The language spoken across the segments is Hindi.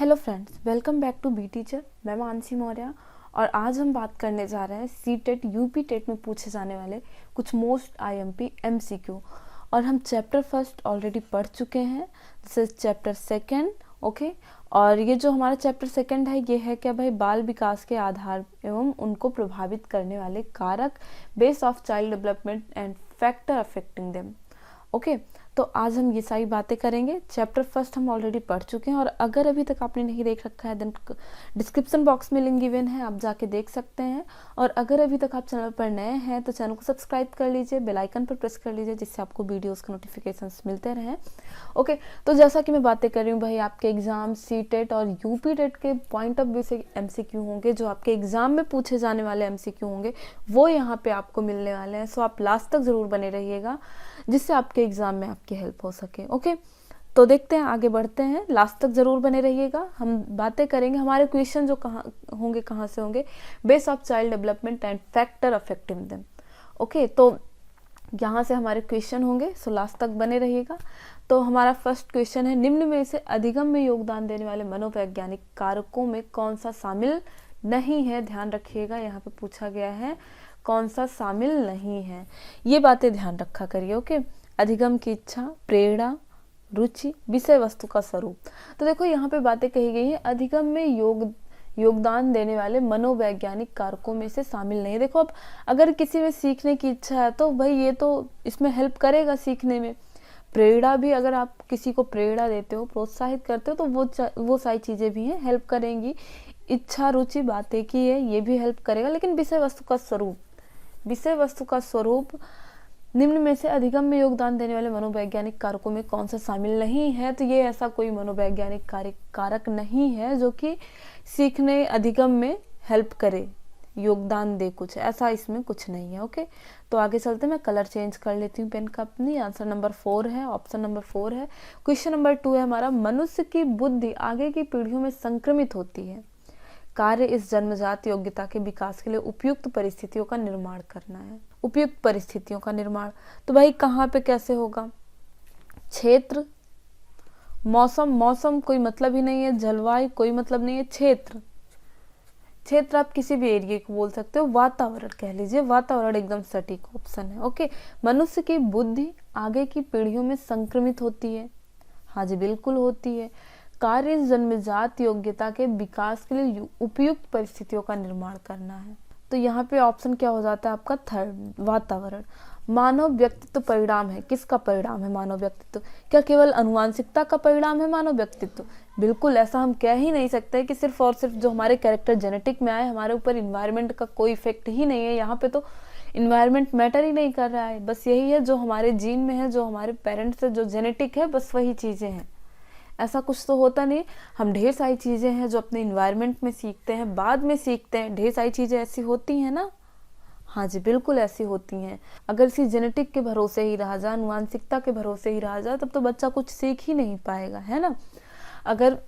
Hello friends, welcome back to be teacher. मैं मानसी मौर्य और आज हम बात करने जा रहे हैं सी टेट यूपी टेट में पूछे जाने वाले कुछ मोस्ट आईएमपी एमसीक्यू। और हम चैप्टर फर्स्ट ऑलरेडी पढ़ चुके हैं, this is chapter second. Okay, और ये जो हमारा चैप्टर सेकेंड है ये है क्या भाई, बाल विकास के आधार एवं उनको प्रभावित करने वाले कारक, base of child development and factor affecting them. Okay, तो आज हम ये सारी बातें करेंगे। चैप्टर फर्स्ट हम ऑलरेडी पढ़ चुके हैं और अगर अभी तक आपने नहीं देख रखा है देन डिस्क्रिप्शन बॉक्स में लिंक गिवन है, आप जाके देख सकते हैं। और अगर अभी तक आप चैनल पर नए हैं तो चैनल को सब्सक्राइब कर लीजिए, बेल आइकन पर प्रेस कर लीजिए जिससे आपको वीडियोस के नोटिफिकेशंस मिलते रहें। ओके, तो जैसा कि मैं बातें कर रही हूँ भाई, आपके एग्जाम सी टेट और यूपी टेट के पॉइंट ऑफ व्यू से एमसीक्यू होंगे, जो आपके एग्जाम में पूछे जाने वाले एमसीक्यू होंगे वो यहाँ पे आपको मिलने वाले हैं। सो आप लास्ट तक जरूर बने रहिएगा जिससे आपके एग्जाम में आपकी हेल्प हो सके। ओके, तो देखते हैं, आगे बढ़ते हैं, लास्ट तक जरूर बने रहिएगा। हम बातें करेंगे हमारे क्वेश्चन जो कहाँ से होंगे, base of child development and factor affecting them. Okay, तो यहाँ से हमारे क्वेश्चन होंगे, सो लास्ट तक बने रहिएगा। तो हमारा फर्स्ट क्वेश्चन है, निम्न में से अधिगम में योगदान देने वाले मनोवैज्ञानिक कारकों में कौन सा शामिल नहीं है। ध्यान रखिएगा, यहाँ पे पूछा गया है कौन सा शामिल नहीं है, ये बातें ध्यान रखा करिए। ओके, अधिगम की इच्छा, प्रेरणा, रुचि, विषय वस्तु का स्वरूप। तो देखो यहाँ पे बातें कही गई है, अधिगम में योगदान देने वाले मनोवैज्ञानिक कारकों में से शामिल नहीं है। देखो, अब अगर किसी में सीखने की इच्छा है तो भाई ये तो इसमें हेल्प करेगा सीखने में। प्रेरणा भी, अगर आप किसी को प्रेरणा देते हो, प्रोत्साहित करते हो तो वो सारी चीजें भी हैं, हेल्प करेंगी। इच्छा, रुचि, बातें की है, ये भी हेल्प करेगा। लेकिन विषय वस्तु का स्वरूप, विषय वस्तु का स्वरूप निम्न में से अधिगम में योगदान देने वाले मनोवैज्ञानिक कारकों में कौन सा शामिल नहीं है। तो ये ऐसा कोई मनोवैज्ञानिक कारक नहीं है जो कि सीखने अधिगम में हेल्प करे, योगदान दे, कुछ ऐसा इसमें कुछ नहीं है। ओके, तो आगे चलते, मैं कलर चेंज कर लेती हूँ पेन का अपनी। आंसर नंबर 4 है, ऑप्शन नंबर 4 है। क्वेश्चन नंबर 2 है हमारा, मनुष्य की बुद्धि आगे की पीढ़ियों में संक्रमित होती है। कार्य इस जन्मजात योग्यता के विकास के लिए उपयुक्त परिस्थितियों का निर्माण करना है। उपयुक्त परिस्थितियों का निर्माण, तो भाई कहाँ पे कैसे होगा, क्षेत्र, मौसम कोई मतलब ही नहीं है, जलवायु कोई मतलब नहीं है, क्षेत्र आप किसी भी एरिया को बोल सकते हो, वातावरण कह लीजिए, वातावरण एकदम सटीक ऑप्शन है। ओके, मनुष्य की बुद्धि आगे की पीढ़ियों में संक्रमित होती है। हाँ जी, बिल्कुल होती है। कार्य जन्मजात योग्यता के विकास के लिए उपयुक्त परिस्थितियों का निर्माण करना है। तो यहाँ पे ऑप्शन क्या हो जाता है आपका, थर्ड, वातावरण। मानव व्यक्तित्व परिणाम है, किसका परिणाम है मानव व्यक्तित्व? क्या केवल अनुवांशिकता का परिणाम है मानव व्यक्तित्व? बिल्कुल ऐसा हम कह ही नहीं सकते कि सिर्फ और सिर्फ जो हमारे कैरेक्टर जेनेटिक में आए, हमारे ऊपर इन्वायरमेंट का कोई इफेक्ट ही नहीं है। यहाँ पे तो इन्वायरमेंट मैटर ही नहीं कर रहा है, बस यही है जो हमारे जीन में है, जो हमारे पेरेंट्स से जो जेनेटिक है, बस वही चीजें हैं। ऐसा कुछ तो होता नहीं। हम ढेर सारी चीजें हैं जो अपने इन्वायरमेंट में सीखते हैं, बाद में सीखते हैं, ढेर सारी चीजें ऐसी होती हैं ना। हाँ जी, बिल्कुल ऐसी होती हैं। अगर इसी जेनेटिक के भरोसे ही रहा जाए, अनुवांशिकता के भरोसे ही रहा जाए, तब तो बच्चा कुछ सीख ही नहीं पाएगा, है ना। अगर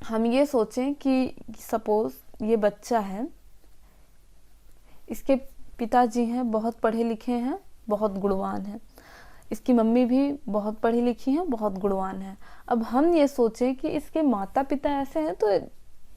हम ये सोचें कि सपोज ये बच्चा है, इसके पिताजी हैं बहुत पढ़े लिखे हैं, बहुत गुणवान हैं, इसकी मम्मी भी बहुत पढ़ी लिखी हैं, बहुत गुणवान है। अब हम ये सोचें कि इसके माता पिता ऐसे हैं तो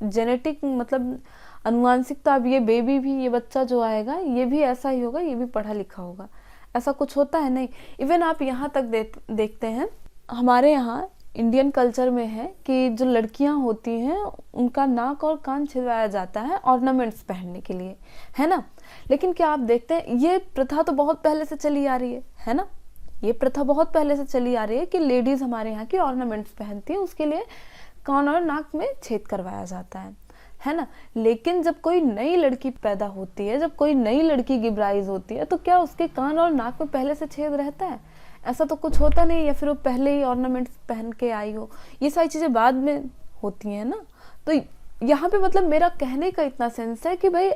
जेनेटिक मतलब अनुवांशिकता, अब ये बेबी भी, ये बच्चा जो आएगा ये भी ऐसा ही होगा, ये भी पढ़ा लिखा होगा, ऐसा कुछ होता है नहीं। इवन आप यहाँ तक देखते हैं, हमारे यहाँ इंडियन कल्चर में है कि जो लड़कियां होती हैं उनका नाक और कान छिदवाया जाता है ऑर्नामेंट्स पहनने के लिए, है ना। लेकिन क्या आप देखते हैं, ये प्रथा तो बहुत पहले से चली आ रही है ना। ये प्रथा बहुत पहले से चली आ रही है कि लेडीज हमारे यहाँ की ऑर्नामेंट्स पहनती है, उसके लिए कान और नाक में छेद करवाया जाता है ना। लेकिन जब कोई नई लड़की पैदा होती है, जब कोई नई लड़की गिब्राइज होती है, तो क्या उसके कान और नाक में पहले से छेद रहता है? ऐसा तो कुछ होता नहीं, या फिर वो पहले ही ऑर्नामेंट्स पहन के आई हो। ये सारी चीजें बाद में होती हैं ना। तो यहाँ पे मतलब मेरा कहने का इतना सेंस है कि भाई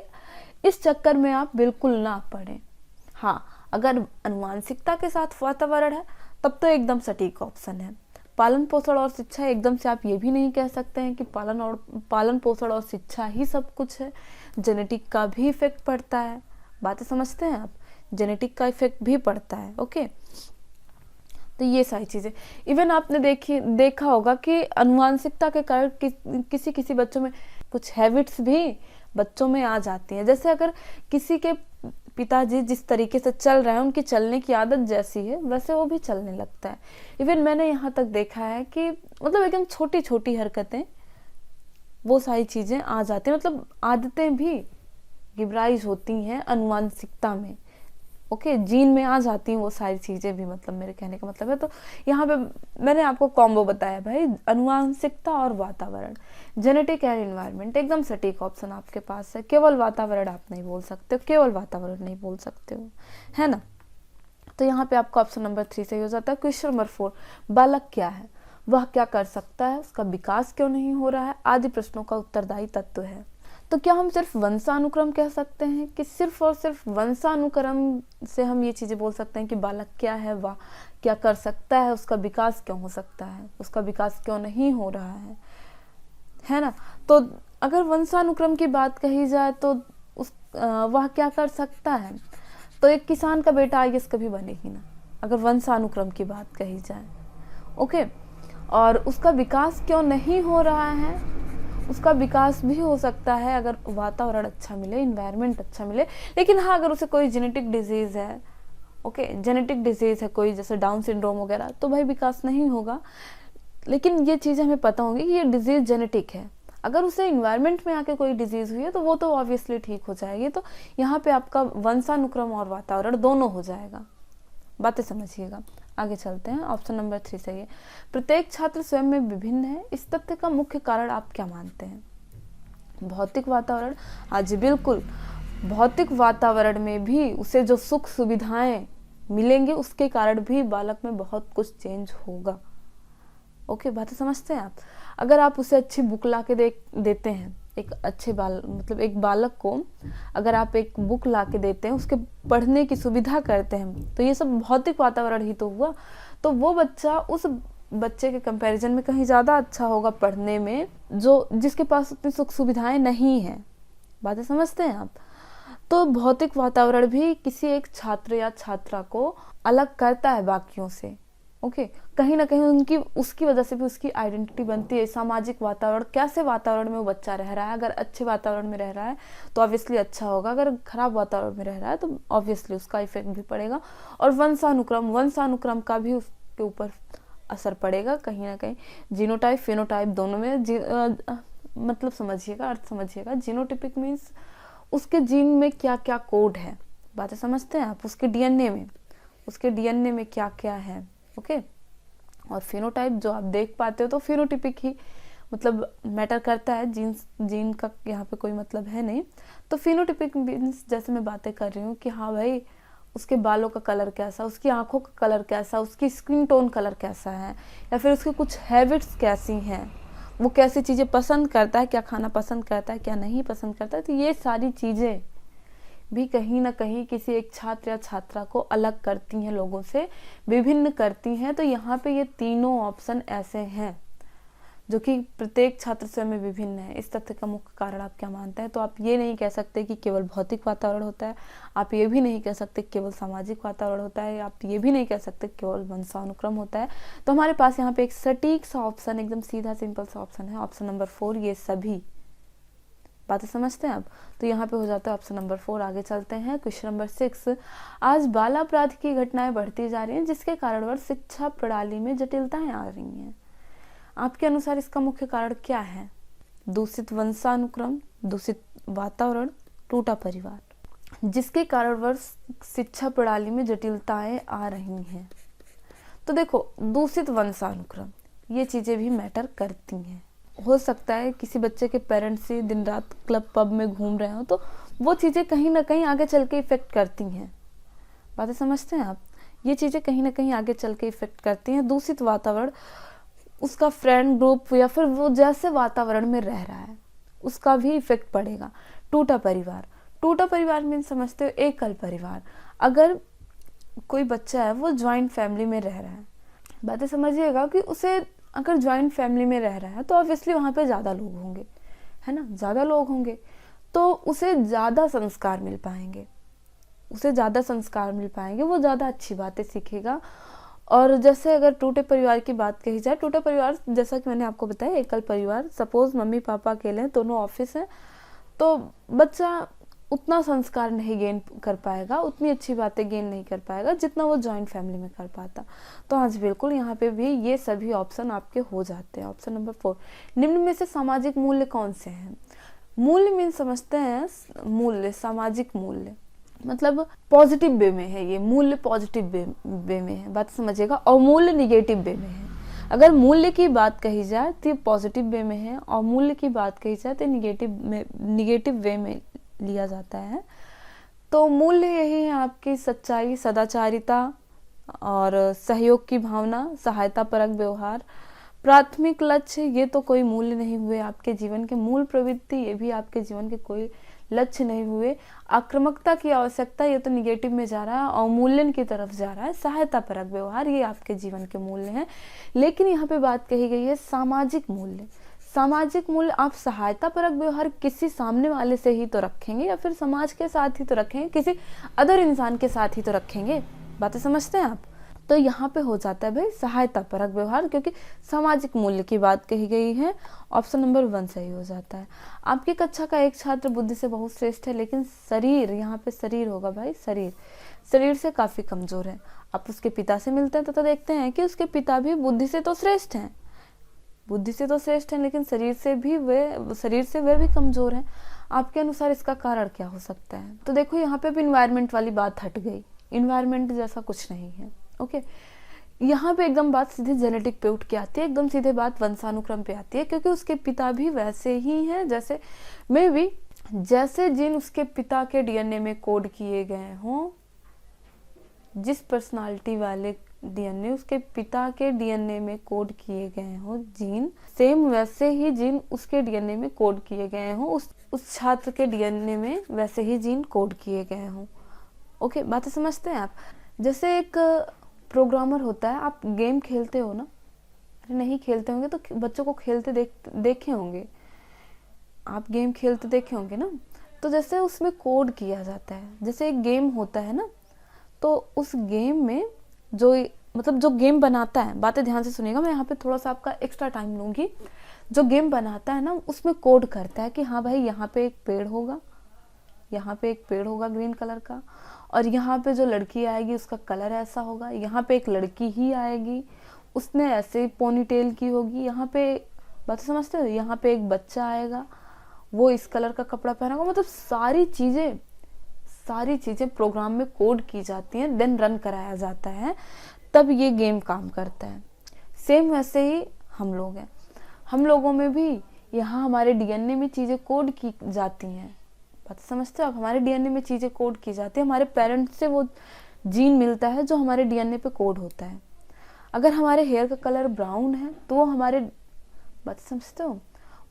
इस चक्कर में आप बिल्कुल ना पड़े। हाँ, अगर अनुवांशिकता के साथ वातावरण है तब तो एकदम सटीक ऑप्शन है। पालन पोषण और शिक्षा, एकदम से आप ये भी नहीं कह सकते हैं कि पालन पोषण और शिक्षा ही सब कुछ है। जेनेटिक का भी इफेक्ट पड़ता है, बातें समझते हैं आप, जेनेटिक का इफेक्ट भी पड़ता है। ओके, तो ये सारी चीज़ें, इवन आपने देखा होगा कि अनुवांशिकता के कारण किसी किसी बच्चों में कुछ हैबिट्स भी बच्चों में आ जाती हैं। जैसे अगर किसी के पिताजी जिस तरीके से चल रहे हैं, उनकी चलने की आदत जैसी है वैसे वो भी चलने लगता है। इवन मैंने यहाँ तक देखा है कि मतलब एकदम छोटी छोटी हरकतें, वो सारी चीज़ें आ जाती हैं, मतलब आदतें भी गिबराइज होती हैं अनुवांशिकता में। ओके, जीन में आ जाती हैं वो सारी चीज़ें भी, मतलब मेरे कहने का मतलब है। तो यहाँ पे मैंने आपको कॉम्बो बताया भाई, अनुवांशिकता और वातावरण, जेनेटिक एंड एनवायरनमेंट, एकदम सटीक ऑप्शन आपके पास है। केवल वातावरण आप नहीं बोल सकते हो, केवल वातावरण नहीं बोल सकते हो, है ना। तो यहाँ पे आपका ऑप्शन नंबर 3 सही हो जाता है। क्वेश्चन नंबर 4, बालक क्या है, वह क्या कर सकता है, उसका विकास क्यों नहीं हो रहा है, आदि प्रश्नों का उत्तरदायी तत्व है। तो क्या हम सिर्फ वंशानुक्रम कह सकते हैं कि सिर्फ और सिर्फ वंशानुक्रम से हम ये चीज़ें बोल सकते हैं कि बालक क्या है, वह क्या कर सकता है, उसका विकास क्यों हो सकता है, उसका विकास क्यों नहीं हो रहा है ना। तो अगर वंशानुक्रम की बात कही जाए तो वह क्या कर सकता है, तो एक किसान का बेटा आईएएस कभी बनेगी ना, अगर वंशानुक्रम की बात कही जाए। ओके, और उसका विकास क्यों नहीं हो रहा है, उसका विकास भी हो सकता है अगर वातावरण अच्छा मिले, इन्वायरमेंट अच्छा मिले। लेकिन हाँ, अगर उसे कोई जेनेटिक डिजीज है, ओके, जेनेटिक डिजीज है कोई, जैसे डाउन सिंड्रोम वगैरह, तो भाई विकास नहीं होगा। लेकिन ये चीज़ें हमें पता होंगी कि ये डिजीज जेनेटिक है। अगर उसे इन्वायरमेंट में आके कोई डिजीज हुई है तो वो तो ऑब्वियसली ठीक हो जाएगी। तो यहाँ पे आपका वंशानुक्रम और वातावरण दोनों हो जाएगा। बातें समझिएगा, आगे चलते हैं। ऑप्शन नंबर 3 सही है। प्रत्येक छात्र स्वयं में विभिन्न है, इस तथ्य का मुख्य कारण आप क्या मानते हैं। भौतिक वातावरण, हाँ जी बिल्कुल, भौतिक वातावरण में भी उसे जो सुख सुविधाएं मिलेंगे उसके कारण भी बालक में बहुत कुछ चेंज होगा। ओके, बातें समझते हैं आप। अगर आप उसे अच्छी बुक ला के देते हैं, एक अच्छे मतलब एक बालक को अगर आप एक बुक ला के देते हैं, उसके पढ़ने की सुविधा करते हैं, तो ये सब भौतिक वातावरण ही तो हुआ। तो वो बच्चा उस बच्चे के कंपैरिजन में कहीं ज़्यादा अच्छा होगा पढ़ने में, जो जिसके पास उतनी सुख सुविधाएं नहीं हैं। बातें समझते हैं आप। तो भौतिक वातावरण भी किसी एक छात्र या छात्रा को अलग करता है बाकियों से। ओके, कहीं ना कहीं उसकी वजह से भी उसकी आइडेंटिटी बनती है। सामाजिक वातावरण, कैसे वातावरण में वो बच्चा रह रहा है, अगर अच्छे वातावरण में रह रहा है तो ऑब्वियसली अच्छा होगा, अगर खराब वातावरण में रह रहा है तो ऑब्वियसली उसका इफेक्ट भी पड़ेगा। और वंशानुक्रम का भी उसके ऊपर असर पड़ेगा कहीं ना कहीं। जीनोटाइप फेनोटाइप दोनों में मतलब समझिएगा, अर्थ समझिएगा। जीनोटिपिक मीन्स उसके जीन में क्या क्या कोड है, बातें समझते हैं आप, उसके डीएनए में क्या क्या है। ओके, और फिनोटाइप जो आप देख पाते हो, तो फिनोटिपिक ही मतलब मैटर करता है, जीन का यहाँ पे कोई मतलब है नहीं। तो फिनोटिपिक मीन्स जैसे मैं बातें कर रही हूँ कि हाँ भाई, उसके बालों का कलर कैसा, उसकी आंखों का कलर कैसा, उसकी स्किन टोन कलर कैसा है, या फिर उसकी कुछ हैबिट्स कैसी हैं, वो कैसी चीज़ें पसंद करता है, क्या खाना पसंद करता है, क्या नहीं पसंद करता है। तो ये सारी चीज़ें भी कहीं ना कहीं किसी एक छात्र या छात्रा को अलग करती हैं, लोगों से विभिन्न करती हैं। तो यहाँ पे ये तीनों ऑप्शन ऐसे हैं जो कि प्रत्येक छात्र स्वयं में विभिन्न है, इस तथ्य का मुख्य कारण आप क्या मानते हैं। तो आप ये नहीं कह सकते कि केवल भौतिक वातावरण होता है, आप ये भी नहीं कह सकते केवल सामाजिक वातावरण होता है, आप ये भी नहीं कह सकते केवल वंशानुक्रम होता है। तो हमारे पास यहाँ पे एक सटीक सा ऑप्शन, एकदम सीधा सिंपल सा ऑप्शन है, ऑप्शन नंबर 4, ये सभी। बातें समझते हैं आप। तो यहाँ पे हो जाता है ऑप्शन नंबर 4। आगे चलते हैं, क्वेश्चन नंबर 6। आज बाल अपराध की घटनाएं बढ़ती जा रही हैं, जिसके कारण शिक्षा प्रणाली में जटिलताएं आ रही हैं। आपके अनुसार इसका मुख्य कारण क्या है। दूषित वंशानुक्रम, दूषित वातावरण, टूटा परिवार, जिसके कारण शिक्षा प्रणाली में जटिलताएं आ रही हैं। तो देखो, दूषित वंशानुक्रम, ये चीजें भी मैटर करती हैं। हो सकता है किसी बच्चे के पेरेंट्स से दिन रात क्लब पब में घूम रहे हो, तो वो चीज़ें कहीं ना कहीं आगे चल के इफेक्ट करती हैं। बातें समझते हैं आप, ये चीज़ें कहीं ना कहीं आगे चल के इफेक्ट करती हैं। दूषित वातावरण, उसका फ्रेंड ग्रुप या फिर वो जैसे वातावरण में रह रहा है उसका भी इफेक्ट पड़ेगा। टूटा परिवार मीन समझते हो एकल परिवार। अगर कोई बच्चा है वो ज्वाइंट फैमिली में रह रहा है, बातें समझिएगा कि उसे अगर ज्वाइंट फैमिली में रह रहा है तो ऑब्वियसली वहाँ पे ज़्यादा लोग होंगे, है ना, ज़्यादा लोग होंगे, तो उसे ज़्यादा संस्कार मिल पाएंगे, वो ज़्यादा अच्छी बातें सीखेगा और जैसे अगर टूटे परिवार की बात कही जाए, टूटे परिवार जैसा कि मैंने आपको बताया एकल परिवार, सपोज मम्मी पापा अकेले हैं, दोनों ऑफिस हैं, तो बच्चा उतना संस्कार नहीं गेन कर पाएगा, उतनी अच्छी बातें गेन नहीं कर पाएगा जितना वो जॉइंट फैमिली में कर पाता। तो आज बिल्कुल यहाँ पे भी ये सभी ऑप्शन आपके हो जाते हैं। ऑप्शन नंबर 4, निम्न में से सामाजिक मूल्य कौन से हैं? मूल्य मीन समझते हैं मूल्य, सामाजिक मूल्य मतलब पॉजिटिव वे में है, ये मूल्य पॉजिटिव वे में है, बात समझिएगा, और मूल्य निगेटिव वे में है। अगर मूल्य की बात कही जाए तो पॉजिटिव वे में है, और मूल्य की बात कही जाए तो निगेटिव वे में लिया जाता है। तो मूल्य यही है आपकी सच्चाई, सदाचारिता और सहयोग की भावना, सहायता परक व्यवहार। प्राथमिक लक्ष्य ये तो कोई मूल्य नहीं हुए आपके जीवन के, मूल प्रवृत्ति ये भी आपके जीवन के कोई लक्ष्य नहीं हुए। आक्रामकता की आवश्यकता ये तो निगेटिव में जा रहा है और मूल्यन की तरफ जा रहा है। सहायता परक व्यवहार ये आपके जीवन के मूल्य हैं। लेकिन यहाँ पे बात कही गई है सामाजिक मूल्य। सामाजिक मूल्य आप सहायता परक व्यवहार किसी सामने वाले से ही तो रखेंगे, या फिर समाज के साथ ही तो रखेंगे, किसी अदर इंसान के साथ ही तो रखेंगे। बातें समझते हैं आप? तो यहाँ पे हो जाता है भाई सहायता परक व्यवहार, क्योंकि सामाजिक मूल्य की बात कही गई है। ऑप्शन नंबर 1 सही हो जाता है। आपकी कक्षा का एक छात्र बुद्धि से बहुत श्रेष्ठ है, लेकिन शरीर, यहाँ पे शरीर होगा भाई, शरीर से काफी कमजोर है। आप उसके पिता से मिलते हैं तो देखते हैं कि उसके पिता भी बुद्धि से तो श्रेष्ठ हैं, लेकिन शरीर से वे भी कमजोर हैं। आपके अनुसार इसका कारण क्या हो सकता है? तो देखो यहाँ पे भी इन्वायरमेंट वाली बात हट गई, इन्वायरमेंट जैसा कुछ नहीं है। ओके, यहाँ पे एकदम बात सीधे जेनेटिक पे उठ के आती है, एकदम सीधे बात वंशानुक्रम पे आती है, क्योंकि उसके पिता भी वैसे ही हैं जैसे जिन उसके पिता के डीएनए में कोड किए गए हों, जिस पर्सनालिटी वाले डीएनए उसके पिता के डीएनए में कोड किए गए हों जीन, सेम वैसे ही जीन उसके डीएनए में कोड किए गए हों, उस छात्र के डीएनए में वैसे ही जीन कोड किए गए हों। ओके, बातें समझते हैं आप? जैसे एक प्रोग्रामर होता है, आप गेम खेलते हो ना, अरे नहीं खेलते होंगे तो बच्चों को खेलते देखे होंगे, आप गेम खेलते देखे होंगे ना। तो जैसे उसमें कोड किया जाता है, जैसे एक गेम होता है ना, तो उस गेम में जो गेम बनाता है, बातें ध्यान से सुनिएगा, मैं यहाँ पे थोड़ा सा आपका एक्स्ट्रा टाइम लूंगी। जो गेम बनाता है ना, उसमें कोड करता है कि हाँ भाई यहाँ पे एक पेड़ होगा, ग्रीन कलर का, और यहाँ पे जो लड़की आएगी उसका कलर ऐसा होगा, यहाँ पे एक लड़की ही आएगी, उसने ऐसे पोनीटेल की होगी, यहाँ पे, बात समझते हो, यहाँ पे एक बच्चा आएगा, वो इस कलर का कपड़ा पहना होगा। मतलब सारी चीजें प्रोग्राम में कोड की जाती हैं, देन रन कराया जाता है, तब ये गेम काम करता है। सेम वैसे ही हम लोग हैं, हम लोगों में भी यहाँ हमारे डीएनए में चीजें कोड की जाती हैं। बात समझते हो आप? हमारे डीएनए में चीजें कोड की जाती है, हमारे पेरेंट्स से वो जीन मिलता है जो हमारे डीएनए पे कोड होता है। अगर हमारे हेयर का कलर ब्राउन है तो वो हमारे, बात समझते हो,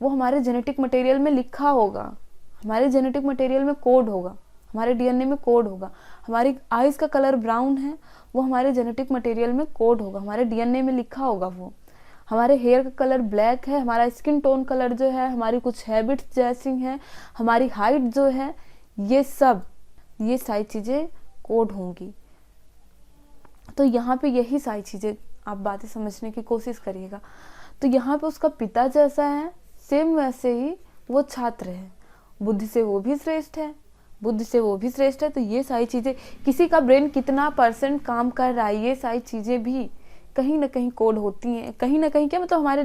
वो हमारे जेनेटिक मटेरियल में लिखा होगा, हमारे जेनेटिक मटेरियल में कोड होगा, हमारे डीएनए में कोड होगा। हमारी आईज का कलर ब्राउन है, वो हमारे जेनेटिक मटेरियल में कोड होगा, हमारे डीएनए में लिखा होगा वो। हमारे हेयर का कलर ब्लैक है, हमारा स्किन टोन कलर जो है, हमारी कुछ हैबिट्स जैसी हैं, हमारी हाइट जो है, ये सारी चीजें कोड होंगी। तो यहाँ पे यही सारी चीजें आप बातें समझने की कोशिश करिएगा। तो यहाँ पे उसका पिता जैसा है, सेम वैसे ही वो छात्र है, बुद्धि से वो भी श्रेष्ठ है, तो ये सारी चीजें, किसी का ब्रेन कितना % काम कर रहा है, ये सारी चीजें भी कहीं ना कहीं कोड होती हैं। कहीं ना कहीं क्या मतलब, हमारे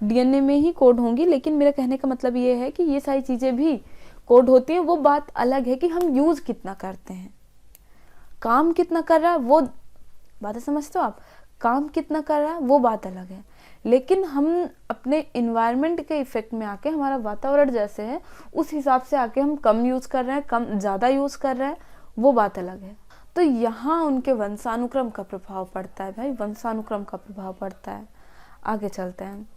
डीएनए में ही कोड होंगी, लेकिन मेरा कहने का मतलब ये है कि ये सारी चीजें भी कोड होती हैं। वो बात अलग है कि हम यूज कितना करते हैं, काम कितना कर रहा है, वो बातें समझते हो आप, काम कितना कर रहा है वो बात अलग है। लेकिन हम अपने इन्वायरमेंट के इफेक्ट में आके, हमारा वातावरण जैसे है उस हिसाब से आके हम कम यूज कर रहे हैं, कम ज्यादा यूज कर रहे हैं, वो बात अलग है। तो यहाँ उनके वंशानुक्रम का प्रभाव पड़ता है भाई, वंशानुक्रम का प्रभाव पड़ता है। आगे चलते हैं,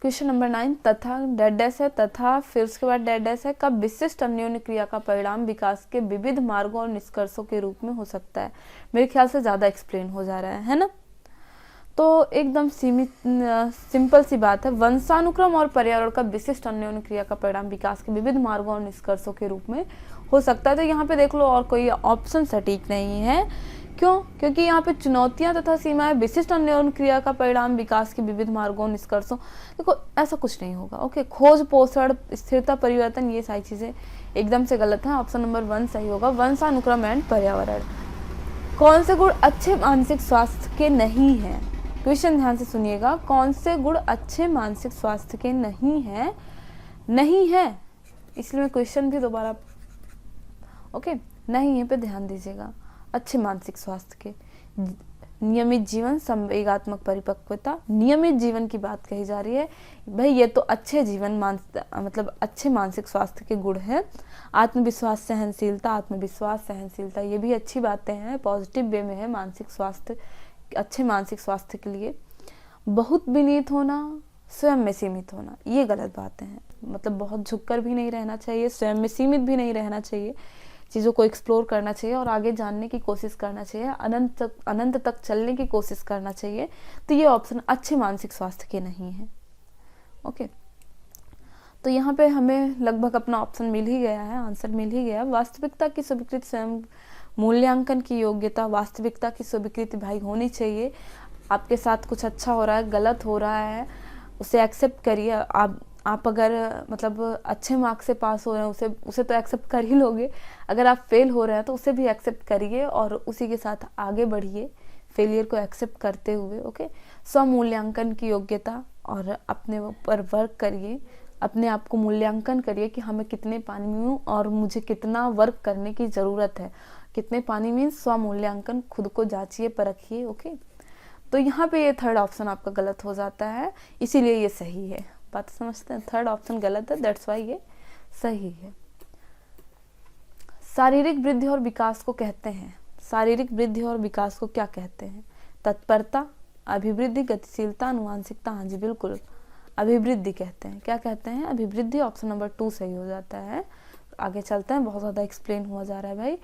क्वेश्चन नंबर 9, तथा डेड डैश है, तथा फिर उसके बाद डेड डैश है, कब विशिष्ट अन्योन्य क्रिया का परिणाम विकास के विविध मार्गों और निष्कर्षों के रूप में हो सकता है। मेरे ख्याल से ज्यादा एक्सप्लेन हो जा रहा है ना। तो एकदम सिंपल सी बात है, वंशानुक्रम और पर्यावरण का विशिष्ट अन्योन्य क्रिया का परिणाम विकास के विविध मार्गों और निष्कर्षों के रूप में हो सकता है। तो यहाँ पे देख लो, और कोई ऑप्शन सटीक नहीं है, क्यों? क्योंकि यहाँ पे चुनौतियां तथा सीमाएं विशिष्ट अन्योन क्रिया का परिणाम विकास के विविध मार्गों निष्कर्षों। देखो ऐसा कुछ नहीं होगा। ओके, खोज, पोषण, स्थिरता, परिवर्तन, ये सारी चीजें एकदम से गलत है। ऑप्शन नंबर 1 सही होगा, वंशानुक्रम एंड पर्यावरण। कौन से गुण अच्छे मानसिक स्वास्थ्य के नहीं है? क्वेश्चन ध्यान से सुनिएगा, कौन से गुण अच्छे मानसिक स्वास्थ्य के नहीं है? नहीं है, इसलिए मैं क्वेश्चन भी दोबारा ओके नहीं है पे ध्यान दीजिएगा। अच्छे मानसिक स्वास्थ्य के नियमित जीवन, संवेगात्मक परिपक्वता, नियमित जीवन की बात कही जा रही है भाई, ये तो अच्छे जीवन मतलब अच्छे मानसिक स्वास्थ्य के गुण है। आत्मविश्वास, सहनशीलता, आत्मविश्वास, सहनशीलता, ये भी अच्छी बातें हैं, पॉजिटिव वे में है मानसिक स्वास्थ्य, अच्छे मानसिक स्वास्थ्य के लिए। बहुत विनीत होना, स्वयं में सीमित होना, ये गलत बातें हैं। मतलब बहुत झुककर भी नहीं रहना चाहिए, स्वयं में सीमित भी नहीं रहना चाहिए, चीज़ों को एक्सप्लोर करना चाहिए और आगे जानने की कोशिश करना चाहिए, अनंत तक चलने की कोशिश करना चाहिए। तो ये ऑप्शन अच्छे मानसिक स्वास्थ्य के नहीं है। ओके, तो यहाँ पे हमें लगभग अपना ऑप्शन मिल ही गया है, आंसर मिल ही गया। वास्तविकता की स्वीकृति, स्वयं मूल्यांकन की योग्यता, वास्तविकता की स्वीकृति भाई होनी चाहिए। आपके साथ कुछ अच्छा हो रहा है, गलत हो रहा है, उसे एक्सेप्ट करिए। आप अगर मतलब अच्छे मार्क्स से पास हो रहे हैं उसे तो एक्सेप्ट कर ही लोगे। अगर आप फेल हो रहे हैं तो उसे भी एक्सेप्ट करिए और उसी के साथ आगे बढ़िए, फेलियर को एक्सेप्ट करते हुए। ओके, स्वमूल्यांकन की योग्यता और अपने ऊपर वर्क करिए, अपने आप को मूल्यांकन करिए कि हाँ मैं कितने पानी में हूँ और मुझे कितना वर्क करने की ज़रूरत है। कितने पानी में, स्वमूल्यांकन, खुद को जांचिए, परखिए। ओके, तो यहाँ पे ये थर्ड ऑप्शन आपका गलत हो जाता है, इसीलिए ये सही है। बात समझते हैं, थर्ड ऑप्शन गलत है, दैट्स वाई ये सही है। शारीरिक वृद्धि और विकास को कहते हैं, शारीरिक वृद्धि और विकास को क्या कहते हैं? तत्परता, अभिवृद्धि, गतिशीलता, आनुवांशिकता। हाँ जी बिल्कुल, अभिवृद्धि कहते हैं। क्या कहते हैं? अभिवृद्धि। ऑप्शन नंबर 2 सही हो जाता है। आगे चलते हैं, बहुत ज़्यादा एक्सप्लेन हुआ जा रहा है भाई,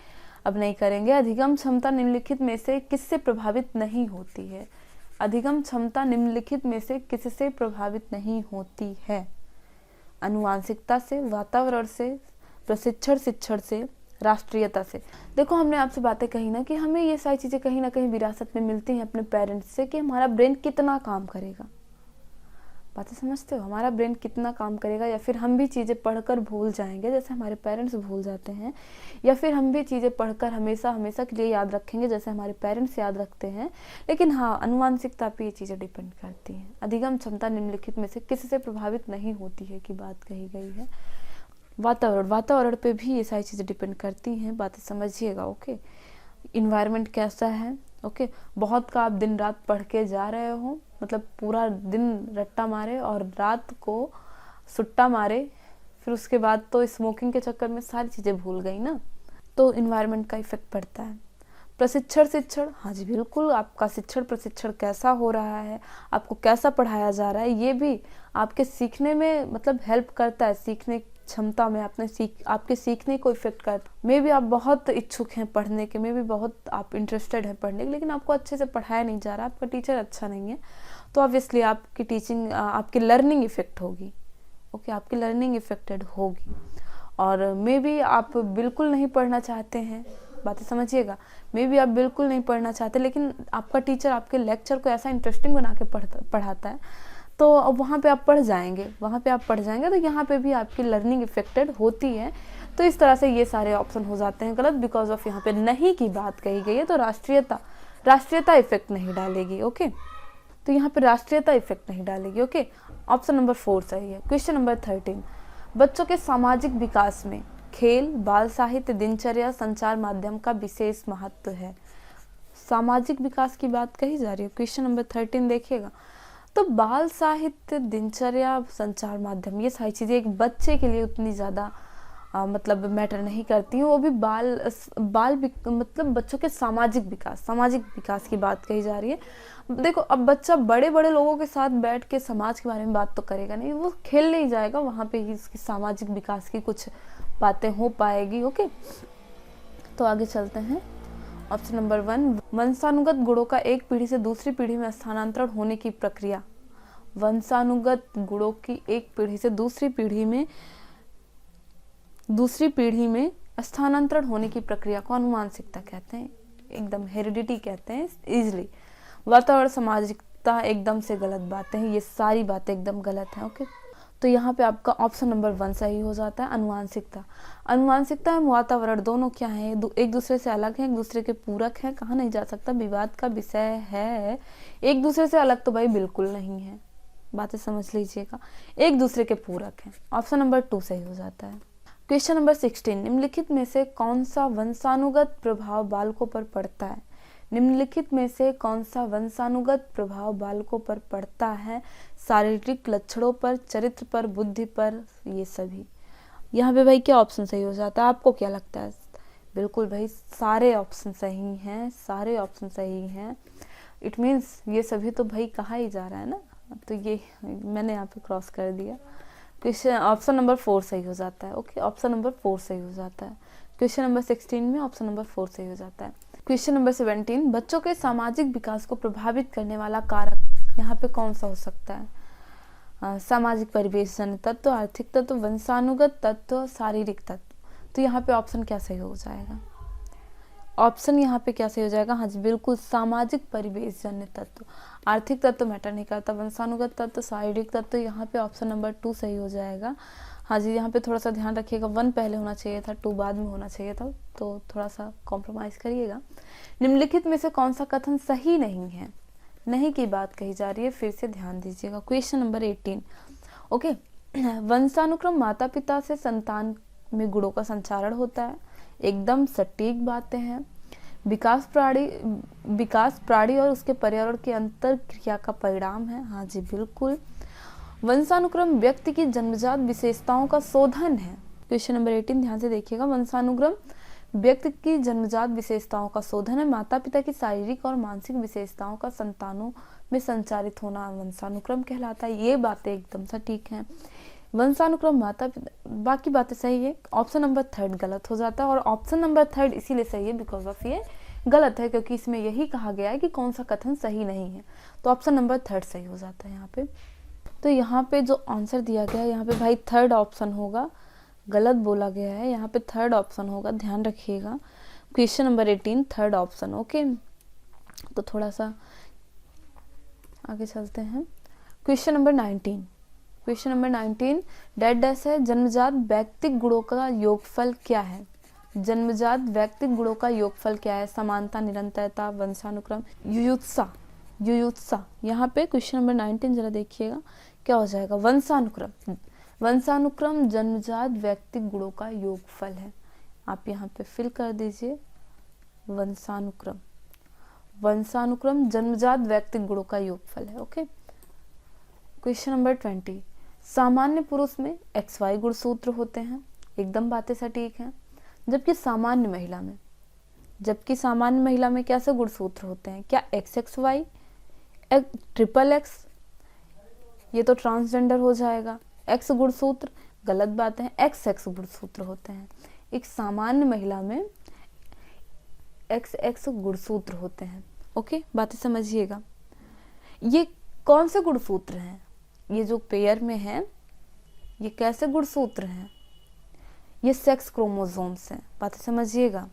अब नहीं करेंगे। अधिगम क्षमता निम्नलिखित में से किससे प्रभावित नहीं होती है? अधिगम क्षमता निम्नलिखित में से किससे प्रभावित नहीं होती है? आनुवांशिकता से, वातावरण से, प्रशिक्षण शिक्षण से, राष्ट्रीयता से। देखो हमने आपसे बातें कही ना कि हमें ये सारी चीज़ें कहीं ना कहीं विरासत में मिलती हैं अपने पेरेंट्स से, कि हमारा ब्रेन कितना काम करेगा। बातें समझते हो? हमारा ब्रेन कितना काम करेगा, या फिर हम भी चीज़ें पढ़कर भूल जाएंगे जैसे हमारे पेरेंट्स भूल जाते हैं, या फिर हम भी चीज़ें पढ़कर हमेशा हमेशा के लिए याद रखेंगे जैसे हमारे पेरेंट्स याद रखते हैं। लेकिन हाँ, आनुवांशिकता पे ये चीज़ें डिपेंड करती हैं। अधिगम क्षमता निम्नलिखित में से किससे प्रभावित नहीं होती है की बात कही गई है। वातावरण पे भी ये सारी चीज़ें डिपेंड करती हैं, बातें समझिएगा। ओके, इन्वायरमेंट कैसा है। ओके, बहुत का आप दिन रात पढ़ के जा रहे हो, मतलब पूरा दिन रट्टा मारे और रात को सुट्टा मारे, फिर उसके बाद तो स्मोकिंग के चक्कर में सारी चीज़ें भूल गई ना, तो इन्वायरमेंट का इफेक्ट पड़ता है। प्रशिक्षण शिक्षण, हाँ जी बिल्कुल, आपका शिक्षण प्रशिक्षण कैसा हो रहा है, आपको कैसा पढ़ाया जा रहा है, ये भी आपके सीखने में मतलब हेल्प करता है, सीखने क्षमता में आपके सीखने को इफेक्ट करता है। मे भी आप बहुत इच्छुक हैं पढ़ने के, मे भी बहुत आप इंटरेस्टेड हैं पढ़ने के, लेकिन आपको अच्छे से पढ़ाया नहीं जा रहा, आपका टीचर अच्छा नहीं है, तो ऑब्वियसली आपकी टीचिंग, आपकी लर्निंग इफेक्ट होगी। ओके, आपकी लर्निंग इफेक्टेड होगी। और मे भी आप बिल्कुल नहीं पढ़ना चाहते हैं, बातें समझिएगा, मे भी आप बिल्कुल नहीं पढ़ना चाहते, लेकिन आपका टीचर आपके लेक्चर को ऐसा इंटरेस्टिंग बना के पढ़ाता है, तो अब वहाँ पे आप पढ़ जाएंगे, तो यहाँ पे भी आपकी लर्निंग इफेक्टेड होती है। तो इस तरह से ये सारे ऑप्शन हो जाते हैं गलत, बिकॉज ऑफ यहाँ पे नहीं की बात कही गई है। तो राष्ट्रीयता इफेक्ट नहीं डालेगी। ओके, तो यहाँ पे राष्ट्रीयता इफेक्ट नहीं डालेगी। ओके, ऑप्शन नंबर 4 सही है। क्वेश्चन नंबर 13, बच्चों के सामाजिक विकास में खेल, बाल साहित्य, दिनचर्या, संचार माध्यम का विशेष महत्व है। सामाजिक विकास की बात कही जा रही है। क्वेश्चन नंबर 13 देखिएगा, तो बाल साहित्य, दिनचर्या, संचार माध्यम, ये सारी चीज़ें एक बच्चे के लिए उतनी ज़्यादा मतलब मैटर नहीं करती हैं। वो भी मतलब बच्चों के सामाजिक विकास की बात कही जा रही है। देखो, अब बच्चा बड़े बड़े लोगों के साथ बैठ के समाज के बारे में बात तो करेगा नहीं, वो खेल नहीं जाएगा, वहाँ पे ही उसकी सामाजिक विकास की कुछ बातें हो पाएगी। ओके, तो आगे चलते हैं। ऑप्शन नंबर 1, वंशानुगत गुणों का एक पीढ़ी से दूसरी पीढ़ी में स्थानांतरण होने की प्रक्रिया। वंशानुगत गुणों की एक पीढ़ी से दूसरी पीढ़ी में स्थानांतरण होने की प्रक्रिया को आनुवांशिकता कहते हैं। एकदम हेरिडिटी कहते हैं इजिली। वातावरण सामाजिकता एकदम से गलत बातें हैं, ये सारी बातें एकदम गलत हैं। ओके, तो यहाँ पे आपका ऑप्शन नंबर 1 सही हो जाता है। अनुवांशिकता, अनुवांशिकता एवं वातावरण दोनों क्या है, एक दूसरे से अलग है, एक दूसरे के पूरक है, कहा नहीं जा सकता, विवाद का विषय है। एक दूसरे से अलग तो भाई बिल्कुल नहीं है, बातें समझ लीजिएगा, एक दूसरे के पूरक है। ऑप्शन नंबर 2 सही हो जाता है। क्वेश्चन नंबर 16, निम्नलिखित में से कौन सा वंशानुगत प्रभाव बालकों पर पड़ता है? निम्नलिखित में से कौन सा वंशानुगत प्रभाव बालकों पर पड़ता है? शारीरिक लक्षणों पर, चरित्र पर, बुद्धि पर, ये सभी। यहाँ पे भाई क्या ऑप्शन सही हो जाता है, आपको क्या लगता है? बिल्कुल भाई सारे ऑप्शन सही हैं, सारे ऑप्शन सही हैं। इट मीन्स ये सभी तो भाई कहा ही जा रहा है ना, तो ये मैंने यहाँ पे क्रॉस कर दिया। क्वेश्चन ऑप्शन नंबर 4 सही हो जाता है। ओके, ऑप्शन नंबर 4 सही हो जाता है। क्वेश्चन नंबर 16 में ऑप्शन नंबर 4 सही हो जाता है। क्वेश्चन नंबर 17, बच्चों के सामाजिक विकास को प्रभावित करने वाला कारक यहाँ पे कौन सा हो सकता है? सामाजिक परिवेश जन्य तत्व, आर्थिक तत्व, वंशानुगत तत्व, शारीरिक तत्व। तो यहाँ पे ऑप्शन क्या सही हो जाएगा? ऑप्शन यहाँ पे क्या सही हो जाएगा? हाँ जी बिल्कुल, सामाजिक परिवेश जन्य तत्व। आर्थिक तत्व मैटर नहीं करता, वंशानुगत तत्व, शारीरिक तत्व, यहाँ पे ऑप्शन नंबर 2 सही हो जाएगा। हाँ जी, यहाँ पे थोड़ा सा ध्यान रखिएगा, 1 पहले होना चाहिए था, 2 बाद में होना चाहिए था, तो थोड़ा सा कॉम्प्रोमाइज़ करिएगा। निम्नलिखित में से कौन सा कथन सही नहीं है? नहीं की बात कही जा रही है, फिर से ध्यान दीजिएगा। क्वेश्चन नंबर 18, ओके, वंशानुक्रम माता पिता से संतान में गुणों का संचारण होता है, एकदम सटीक बातें हैं। विकास प्राणी और उसके पर्यावरण के अंतर क्रिया का परिणाम है, हाँ जी बिल्कुल। वंशानुक्रम व्यक्ति की जन्मजात विशेषताओं का शोधन है। क्वेश्चन नंबर 18 ध्यान से देखिएगा, वंशानुक्रम व्यक्ति की जन्मजात विशेषताओं का शोधन है। माता पिता की शारीरिक और मानसिक विशेषताओं का संतानों में संचारित होना वंशानुक्रम कहलाता है। ये बातें एकदम सटीक हैं। वंशानुक्रम माता पिता, बाकी बातें सही है। ऑप्शन नंबर 3 गलत हो जाता है, और ऑप्शन नंबर 3 इसीलिए सही है बिकॉज ऑफ ये गलत है, क्योंकि इसमें यही कहा गया है कि कौन सा कथन सही नहीं है, तो ऑप्शन नंबर 3 सही हो जाता है यहाँ पे। तो यहाँ पे जो आंसर दिया गया है, यहाँ पे भाई 3rd ऑप्शन होगा, गलत बोला गया है, यहाँ पे 3rd ऑप्शन होगा, ध्यान रखिएगा। Question number 18 3rd option. Okay, तो थोड़ा सा आगे चलते हैं। Question number 19, question number 19 dash dash है, जन्मजात व्यक्तिक गुणों का योगफल क्या है? जन्मजात व्यक्तिक गुणों का योगफल क्या है? समानता, निरंतरता, वंशानुक्रम, युयुत्सा, युयुत्सा। यहाँ पे क्वेश्चन नंबर 19 जरा देखिएगा क्या हो जाएगा, वंशानुक्रम। वंशानुक्रम जन्मजात व्यक्तिक गुणों का योगफल है। आप यहाँ पे फिल कर दीजिए वंशानुक्रम। वंशानुक्रम जन्मजात व्यक्तिक गुणों का योगफल है। ओके, क्वेश्चन नंबर 20, सामान्य पुरुष में XY गुणसूत्र होते हैं, एकदम बातें सटीक हैं। जबकि सामान्य महिला में कैसे गुणसूत्र होते हैं? क्या XXY, XXX, ये तो ट्रांसजेंडर हो जाएगा। X गुणसूत्र गलत बात है, XX गुणसूत्र होते हैं। एक सामान्य महिला में XX गुणसूत्र होते हैं। ओके, बातें समझिएगा। ये कौन से गुणसूत्र हैं? ये जो पेयर में है, ये कैसे गुणसूत्र हैं? ये सेक्स क्रोमोसोम्स हैं, बातें समझिएगा।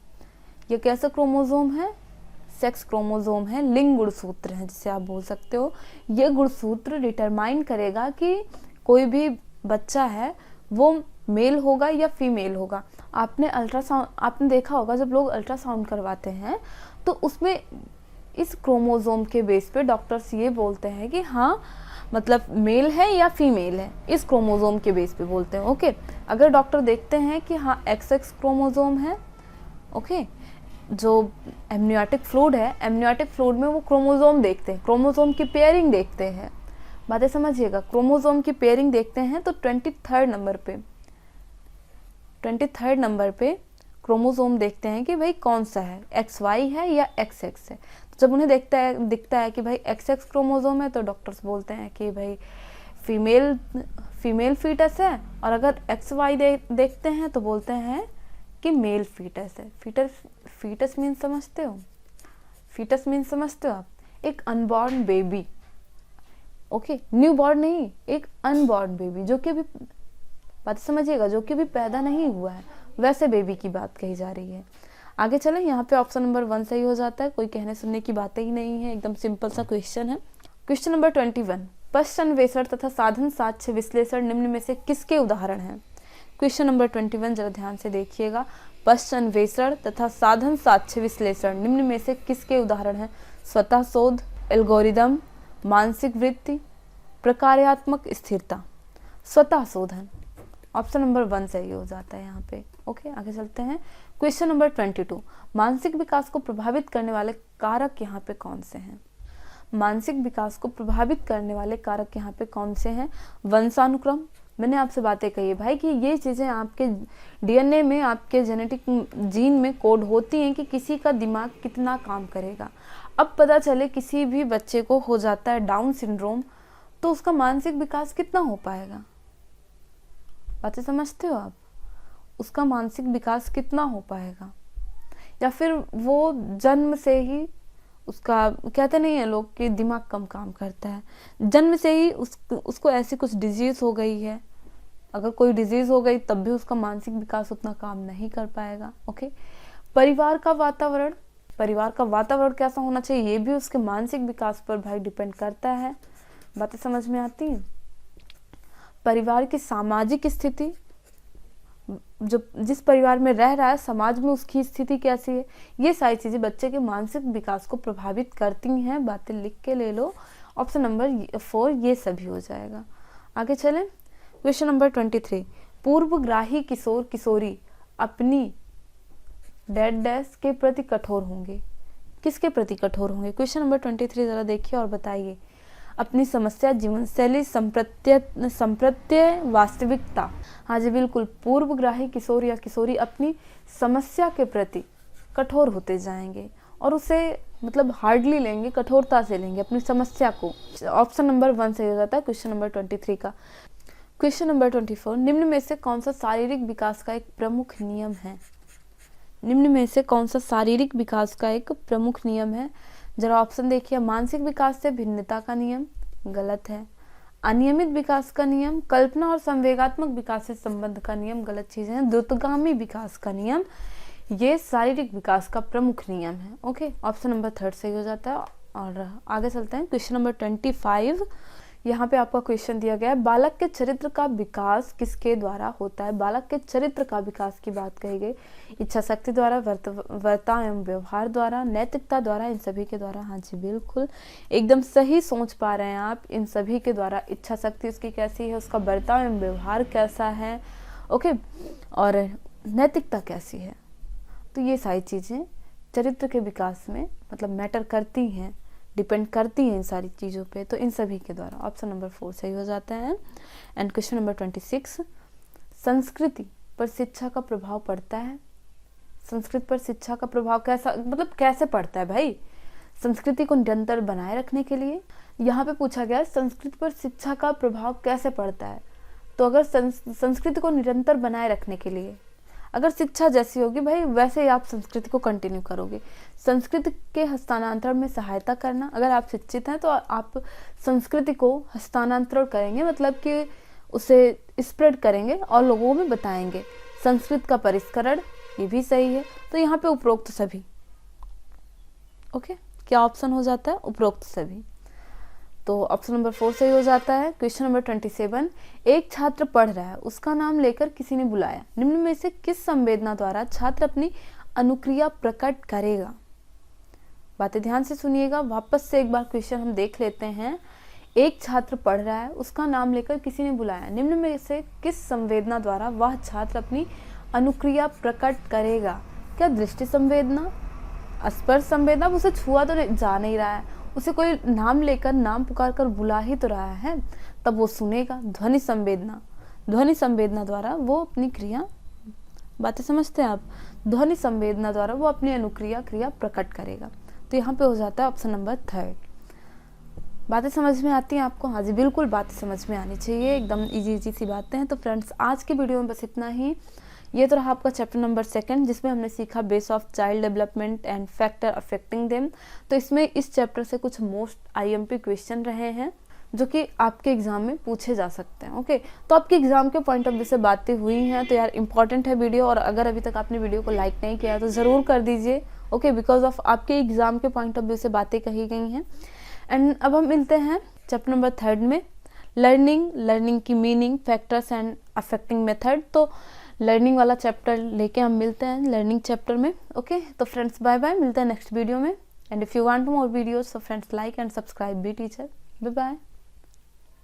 ये कैसे क्रोमोसोम है? सेक्स क्रोमोसोम है, लिंग गुणसूत्र है जिसे आप बोल सकते हो। ये गुणसूत्र डिटरमाइन करेगा कि कोई भी बच्चा है वो मेल होगा या फीमेल होगा। आपने देखा होगा जब लोग अल्ट्रासाउंड करवाते हैं तो उसमें इस क्रोमोसोम के बेस पे डॉक्टर्स ये बोलते हैं कि हाँ मतलब मेल है या फीमेल है, इस क्रोमोसोम के बेस पे बोलते हैं। ओके, अगर डॉक्टर देखते हैं कि हाँ XX क्रोमोसोम है, ओके, जो एमनियोटिक फ्लूइड है, एमनियोटिक फ्लूइड में वो क्रोमोसोम देखते हैं, क्रोमोसोम की पेयरिंग देखते हैं। बातें समझिएगा, क्रोमोसोम की पेयरिंग देखते हैं तो 23rd नंबर पे क्रोमोसोम देखते हैं कि भाई कौन सा है, XY है या XX है। तो जब उन्हें दिखता है कि भाई XX क्रोमोसोम है तो डॉक्टर्स बोलते हैं कि भाई फीमेल फीटस है, और अगर XY देखते हैं तो बोलते हैं कि मेल फीटस है। फीटस मीन समझते हो? फीटस मीन समझते हो आप? एक unborn baby. Okay, new born नहीं, एक अनबॉर्न बेबी, जो कि अभी, बात समझिएगा, जो कि अभी पैदा नहीं हुआ है, वैसे बेबी की बात कही जा रही है। आगे चलें, यहाँ पे ऑप्शन नंबर 1 सही हो जाता है, कोई कहने सुनने की बातें ही नहीं है, एकदम सिंपल सा क्वेश्चन है। क्वेश्चन नंबर 21, पश्च अन्वेषण तथा साधन साक्ष्य विश्लेषण निम्न में से किसके उदाहरण हैं? क्वेश्चन नंबर 21 जरा ध्यान से देखिएगा। पश्च अन्वेषण तथा साधन साक्ष्य विश्लेषण निम्न में से किसके उदाहरण हैं? स्वतः शोध, एल्गोरिदम, मानसिक वृत्ति, प्रकार्यात्मक स्थिरता। स्वतः शोधन, ऑप्शन नंबर 1 सही हो जाता है यहाँ पे। ओके, आगे चलते हैं। क्वेश्चन नंबर 22, मानसिक विकास को प्रभावित करने वाले कारक यहाँ पे कौन से हैं? मानसिक विकास को प्रभावित करने वाले कारक यहाँ पे कौन से हैं? वंशानुक्रम, मैंने आपसे बातें कही है भाई कि ये चीज़ें आपके डीएनए में, आपके जेनेटिक जीन में कोड होती हैं कि किसी का दिमाग कितना काम करेगा। अब पता चले किसी भी बच्चे को हो जाता है डाउन सिंड्रोम, तो उसका मानसिक विकास कितना हो पाएगा? बातें समझते हो आप? उसका मानसिक विकास कितना हो पाएगा? या फिर वो जन्म से ही उसका, कहते नहीं है लोग कि दिमाग कम काम करता है, जन्म से ही उसको ऐसी कुछ डिजीज हो गई है, अगर कोई डिजीज हो गई तब भी उसका मानसिक विकास उतना काम नहीं कर पाएगा। ओके, परिवार का वातावरण, परिवार का वातावरण कैसा होना चाहिए ये भी उसके मानसिक विकास पर भाई डिपेंड करता है। बातें समझ में आती हैं? परिवार की सामाजिक स्थिति, जो जिस परिवार में रह रहा है समाज में उसकी स्थिति कैसी है, ये सारी चीजें बच्चे के मानसिक विकास को प्रभावित करती हैं। बातें लिख के ले लो, ऑप्शन नंबर 4 ये सभी हो जाएगा। आगे चलें, क्वेश्चन नंबर 23, पूर्वग्राही किशोर किशोरी अपनी डेड डैश के प्रति कठोर होंगे। किसके प्रति कठोर होंगे? क्वेश्चन नंबर 23 जरा देखिए और बताइए। अपनी समस्या, जीवन शैली, संप्रत्य, वास्तविकता। हाँ जी बिल्कुल, पूर्वग्राही किशोर या किशोरी अपनी समस्या के प्रति कठोर होते जाएंगे और उसे मतलब हार्डली लेंगे, कठोरता से लेंगे अपनी समस्या को। ऑप्शन नंबर 1 सही हो जाता है क्वेश्चन नंबर 23 का। क्वेश्चन नंबर 24, निम्न में से कौन सा शारीरिक विकास का एक प्रमुख नियम है? निम्न में से कौन सा शारीरिक विकास का एक प्रमुख नियम है? जरा ऑप्शन देखिए। मानसिक विकास से भिन्नता का नियम, गलत है। अनियमित विकास का नियम, कल्पना और संवेगात्मक विकास से संबंध का नियम, गलत चीजें हैं। द्रुतगामी विकास का नियम, ये शारीरिक विकास का प्रमुख नियम है। ओके, ऑप्शन नंबर 3 सही हो जाता है। और आगे चलते हैं, क्वेश्चन नंबर 25। यहाँ पे आपका क्वेश्चन दिया गया है, बालक के चरित्र का विकास किसके द्वारा होता है? बालक के चरित्र का विकास की बात कही गई। इच्छा शक्ति द्वारा, वर्ता एवं व्यवहार द्वारा, नैतिकता द्वारा, इन सभी के द्वारा। हाँ जी बिल्कुल, एकदम सही सोच पा रहे हैं आप। इन सभी के द्वारा। इच्छा शक्ति उसकी कैसी है, उसका वर्ता एवं व्यवहार कैसा है, ओके, और नैतिकता कैसी है, तो ये सारी चीजें चरित्र के विकास में मतलब मैटर करती हैं, डिपेंड करती हैं इन सारी चीज़ों पे, तो इन सभी के द्वारा। ऑप्शन नंबर 4 सही हो जाता है। एंड क्वेश्चन नंबर 26, संस्कृति पर शिक्षा का प्रभाव पड़ता है। संस्कृति पर शिक्षा का प्रभाव कैसा, मतलब कैसे पड़ता है भाई? संस्कृति को निरंतर बनाए रखने के लिए यहाँ पे पूछा गया, संस्कृति पर शिक्षा का प्रभाव कैसे पड़ता है। तो अगर संस्कृति को निरंतर बनाए रखने के लिए अगर शिक्षा जैसी होगी भाई, वैसे ही आप संस्कृति को कंटिन्यू करोगे। संस्कृति के हस्तांतरण में सहायता करना, अगर आप शिक्षित हैं तो आप संस्कृति को हस्तांतरण करेंगे, मतलब कि उसे स्प्रेड करेंगे और लोगों में बताएंगे। संस्कृत का परिष्करण, ये भी सही है। तो यहाँ पे उपरोक्त सभी। ओके, क्या ऑप्शन हो जाता है? उपरोक्त सभी। तो ऑप्शन नंबर 4 सही हो जाता है। क्वेश्चन नंबर 27, एक छात्र पढ़ रहा है, उसका नाम लेकर किसी ने बुलाया। निम्न में से किस संवेदना द्वारा छात्र अपनी अनुक्रिया प्रकट करेगा? बातें ध्यान से सुनिएगा, वापस से एक बार क्वेश्चन हम देख लेते हैं। एक छात्र पढ़ रहा है, उसका नाम लेकर किसी ने बुलाया। निम्न में से किस संवेदना द्वारा वह छात्र अपनी अनुक्रिया प्रकट करेगा? क्या दृष्टि संवेदना, स्पर्श संवेदना? उसे छुआ तो जा नहीं रहा है, उसे कोई नाम लेकर, नाम पुकार कर बुला ही तो रहा है, तब वो सुनेगा। ध्वनि संवेदना, ध्वनि संवेदना द्वारा वो अपनी क्रिया, बातें समझते हैं आप? ध्वनि संवेदना द्वारा वो अपनी अनुक्रिया क्रिया प्रकट करेगा। तो यहाँ पे हो जाता है ऑप्शन नंबर 3। बातें समझ में आती हैं आपको? हाँ जी बिल्कुल, बातें समझ में आनी चाहिए, एकदम इजी सी बातें हैं। तो फ्रेंड्स, आज की वीडियो में बस इतना ही। ये तो रहा आपका चैप्टर नंबर 2, जिसमें हमने सीखा base of child development and factor affecting them. तो इसमें इस चैप्टर से कुछ मोस्ट IMP क्वेश्चन रहे हैं। जो कि आपके एग्ज़ाम में पूछे जा सकते हैं। ओके, तो आपके एग्ज़ाम के पॉइंट ऑफ व्यू से बातें हुई हैं, तो यार इंपॉर्टेंट है वीडियो, और अगर अभी तक आपने वीडियो को लाइक नहीं किया तो ज़रूर कर दीजिए। ओके, बिकॉज ऑफ आपके एग्ज़ाम के पॉइंट ऑफ व्यू से बातें कही गई हैं। एंड अब हम मिलते हैं चैप्टर नंबर 3 में, लर्निंग की meaning, factors and affecting method. तो लर्निंग वाला चैप्टर लेके हम मिलते हैं लर्निंग चैप्टर में। ओके, तो फ्रेंड्स बाय बाय, मिलते हैं नेक्स्ट वीडियो में। And if you want more videos, so friends like and subscribe Be Teacher. Bye bye.